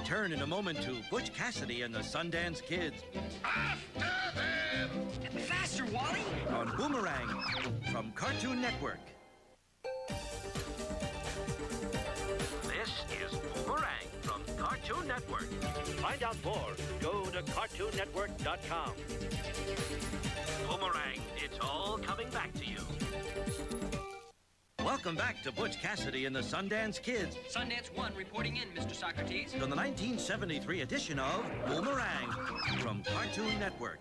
return in a moment to Butch Cassidy and the Sundance Kids. After them! Faster, Wally! On Boomerang from Cartoon Network. This is Boomerang from Cartoon Network. Find out more. Go to CartoonNetwork.com. Boomerang, it's all coming back to you. Welcome back to Butch Cassidy and the Sundance Kids. Sundance 1 reporting in, Mr. Socrates. To the 1973 edition of Boomerang from Cartoon Network.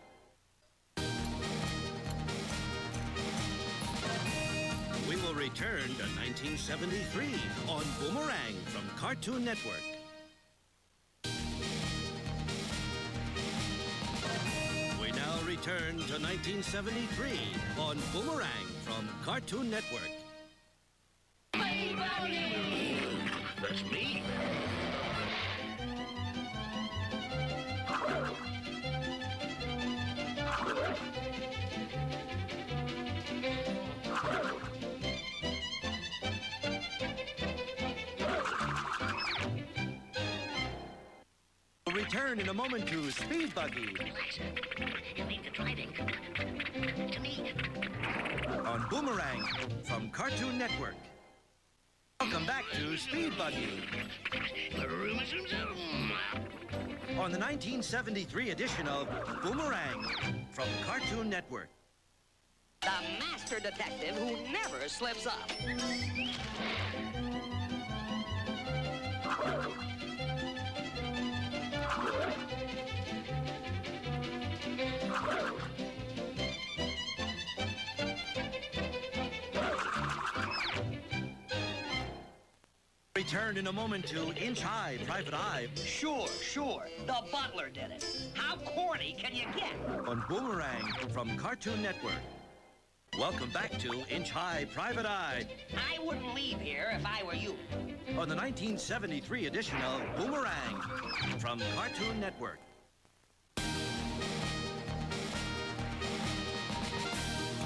We will return to 1973 on Boomerang from Cartoon Network. We now return to 1973 on Boomerang from Cartoon Network. That's me. We'll return in a moment to Speed Buggy. You leave the driving to me. On Boomerang from Cartoon Network. Welcome back to Speed Buggy. On the 1973 edition of Boomerang from Cartoon Network. The master detective who never slips up. Return in a moment to Inch High, Private Eye. Sure. The butler did it. How corny can you get? On Boomerang from Cartoon Network. Welcome back to Inch High, Private Eye. I wouldn't leave here if I were you. On the 1973 edition of Boomerang from Cartoon Network.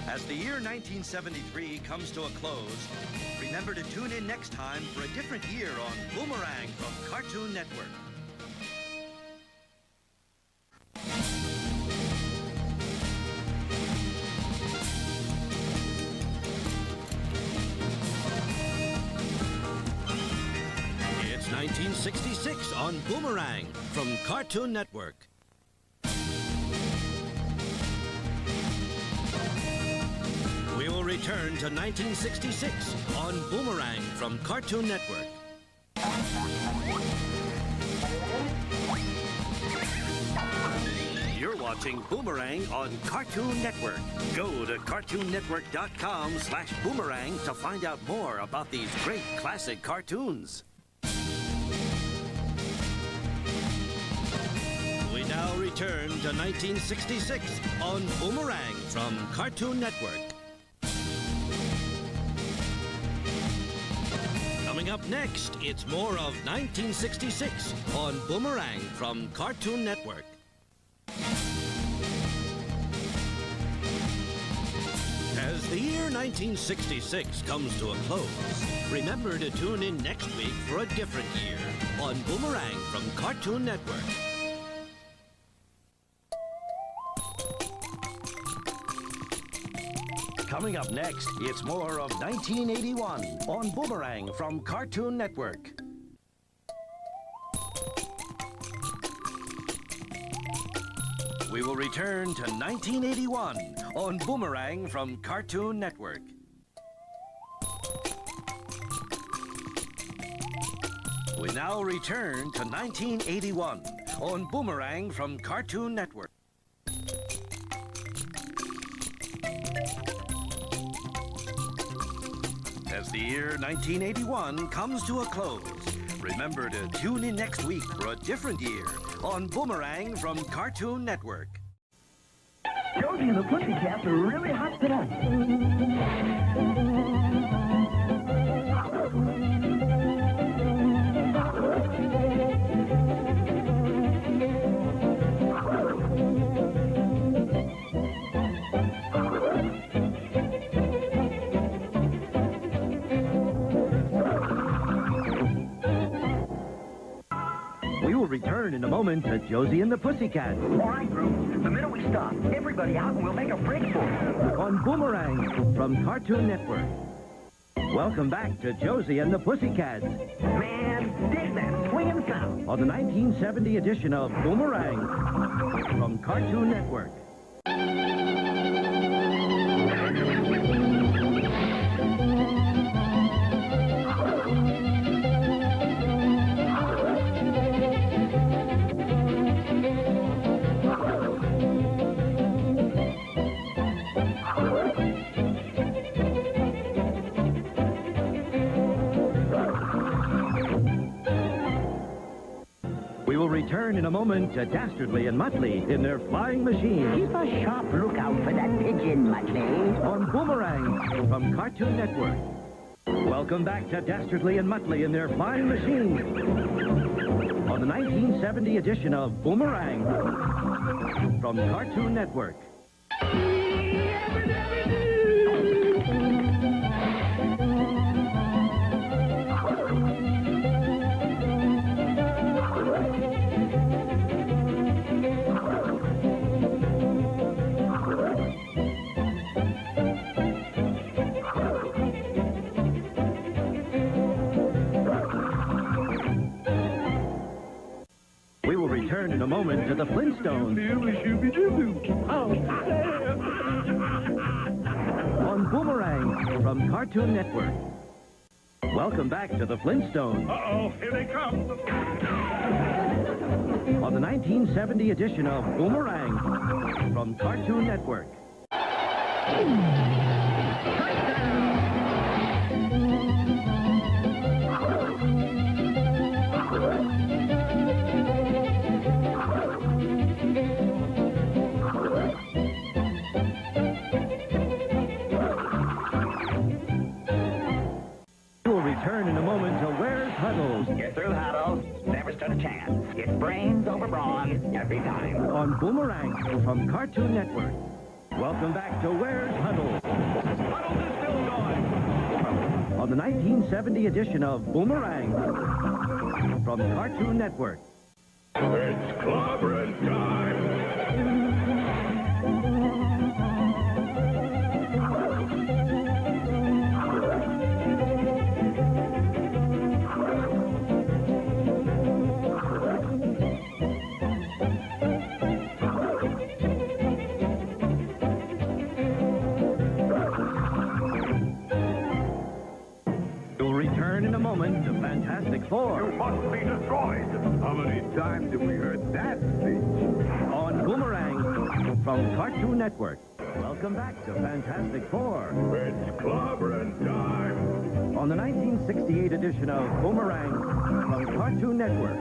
As the year 1973 comes to a close, remember to tune in next time for a different year on Boomerang from Cartoon Network. It's 1966 on Boomerang from Cartoon Network. We will return to 1966 on Boomerang from Cartoon Network. You're watching Boomerang on Cartoon Network. Go to CartoonNetwork.com/Boomerang to find out more about these great classic cartoons. We now return to 1966 on Boomerang from Cartoon Network. Coming up next, it's more of 1966 on Boomerang from Cartoon Network. As the year 1966 comes to a close, remember to tune in next week for a different year on Boomerang from Cartoon Network. Coming up next, it's more of 1981 on Boomerang from Cartoon Network. We will return to 1981 on Boomerang from Cartoon Network. We now return to 1981 on Boomerang from Cartoon Network. As the year 1981 comes to a close, remember to tune in next week for a different year on Boomerang from Cartoon Network. Josie and the Pussycats are really hot tonight. return in a moment to Josie and the Pussycats All right, group. The minute we stop, everybody out and we'll make a break for it. on Boomerang from Cartoon Network. Welcome back to Josie and the Pussycats Man, dig that swinging sound. on the 1970 edition of Boomerang from Cartoon Network. We will return in a moment to Dastardly and Muttley in their flying machine Keep a sharp lookout for that pigeon, Muttley. on Boomerang from Cartoon Network. Welcome back to Dastardly and Muttley in their flying machine on the 1970 edition of Boomerang from Cartoon Network. We will return in a moment to the Flintstones on Boomerang from Cartoon Network. Welcome back to the Flintstones Uh-oh, here they come. on the 1970 edition of Boomerang from Cartoon Network. We will return in a moment to Where's Huddles Get through, Huddle. Never stood a chance. It's brains over brawn every time. on Boomerang from Cartoon Network. Welcome back to Where's Huddles on the 1970 edition of Boomerang from Cartoon Network. It's clobbering time. We'll return in a moment to Fantastic Four Must be destroyed. How many times have we heard that speech? on Boomerang from Cartoon Network. Welcome back to Fantastic Four It's clobbering time. on the 1968 edition of Boomerang from Cartoon Network.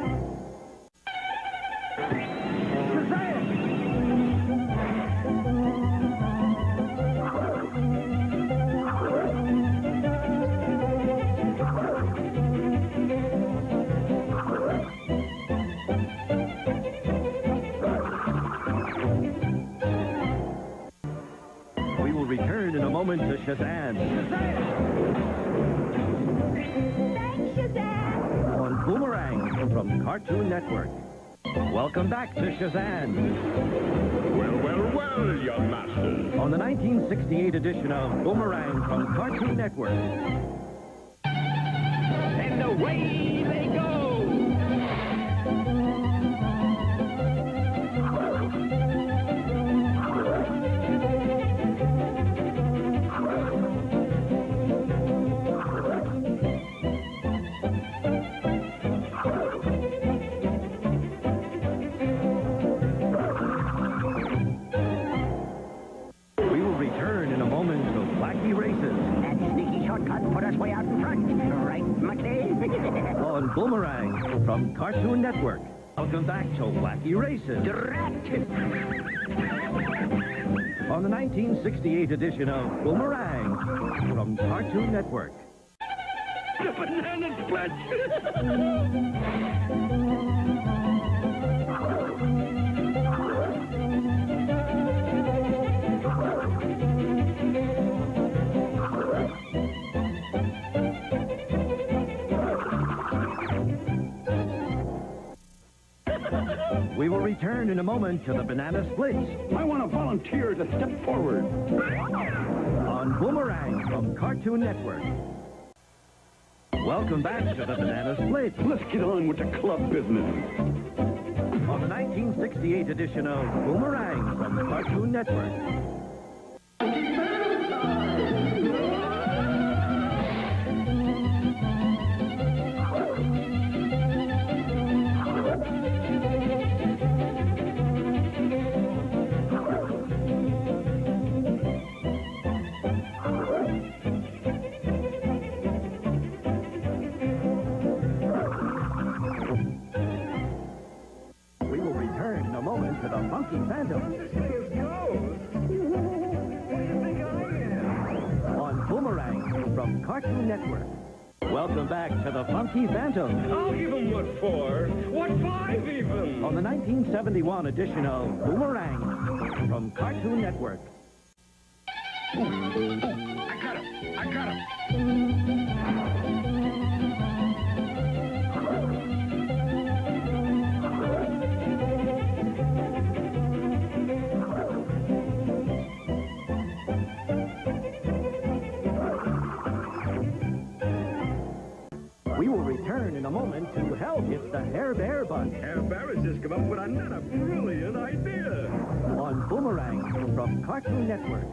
We will return in a moment to Shazam on Boomerang from Cartoon Network. Welcome back to Shazam Well, young master. on the 1968 edition of Boomerang from Cartoon Network. And away they go. We will return in a moment to Wacky Races That sneaky shortcut put us way out in front. Right, Muttley? on Boomerang from Cartoon Network. Welcome back to Wacky Races on the 1968 edition of Boomerang from Cartoon Network. The banana split. We will return in a moment to the Banana Splits I want a volunteer to step forward. on Boomerang from Cartoon Network. Welcome back to the Banana Splits Let's get on with the club business. on the 1968 edition of Boomerang from the Cartoon Network. We will return in a moment to the Funky Phantom on Boomerang from Cartoon Network. Welcome back to the Funky Phantom I'll give him what for? What 5 even? on the 1971 edition of Boomerang from Cartoon Network. I got him. We will return in a moment to help. It's the Hair Bear Bunch Herr Barris just come up with another brilliant idea. on Boomerang from Cartoon Network.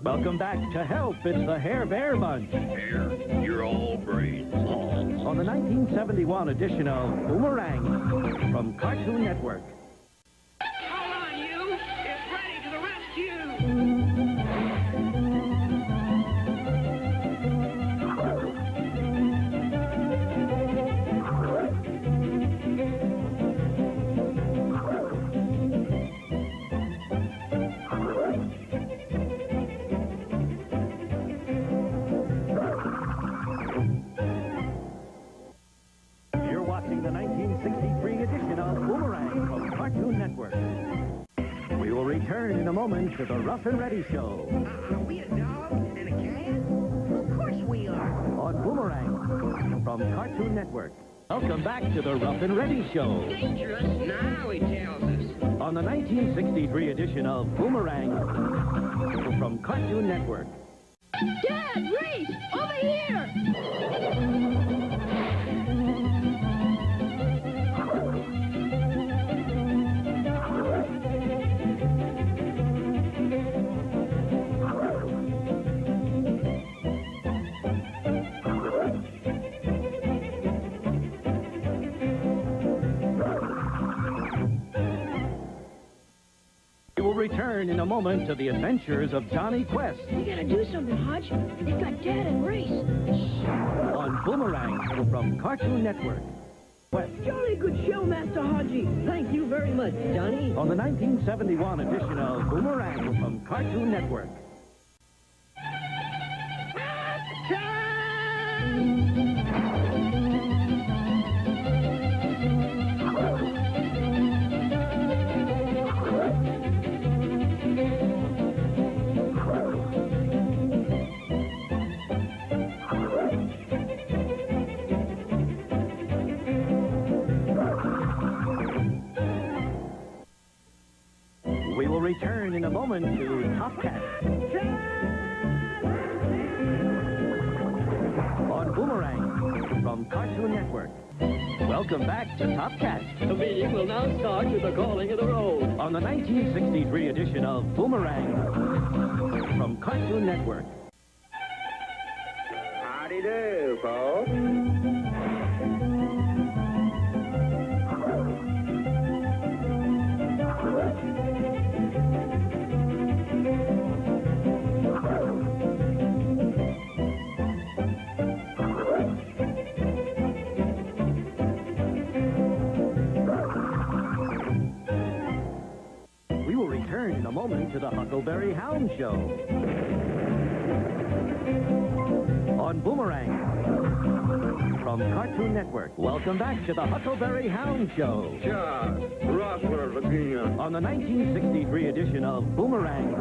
Welcome back to help. It's the Hair Bear Bunch Here, you're all brains. on the 1971 edition of Boomerang from Cartoon Network. Hold on, you! It's ready to the rescue! You're watching the 1963 edition of Boomerang from Cartoon Network. We will return in a moment to the Rough and Ready Show Are we a dog and a cat? Of course we are. on Boomerang from Cartoon Network. Welcome back to the Rough and Ready Show Dangerous? Now he tells us. on the 1963 edition of Boomerang from Cartoon Network. Dad, Reese, over here! We will return in a moment to the adventures of Johnny Quest We gotta do something, Hodge. They've got Dad and Reese. on Boomerang from Cartoon Network. Quest Jolly good show, Master Hodgie. Thank you very much, Johnny. on the 1971 edition of Boomerang from Cartoon Network. We will return in a moment to Top Cat on Boomerang from Cartoon Network. Welcome back to Top Cat The meeting will now start with the calling of the roll. on the 1963 edition of Boomerang from Cartoon Network. Howdy do, folks. We will return in a moment to the Huckleberry Hound Show on Boomerang from Cartoon Network. Welcome back to the Huckleberry Hound Show Ja, Rosler looking on the 1963 edition of Boomerang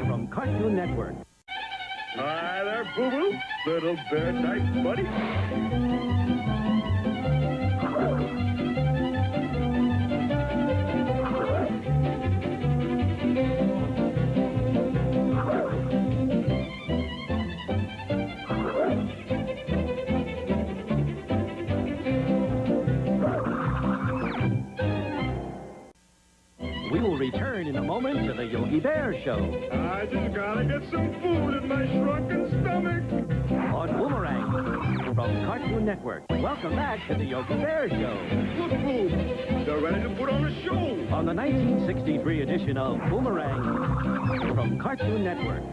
from Cartoon Network. Hi there, boo-boo. Little bear-type buddy. return in a moment to the Yogi Bear Show I just gotta get some food in my shrunken stomach. on Boomerang from Cartoon Network. Welcome back to the Yogi Bear Show Look, Boo, they're ready to put on a show. on the 1963 edition of Boomerang from Cartoon Network.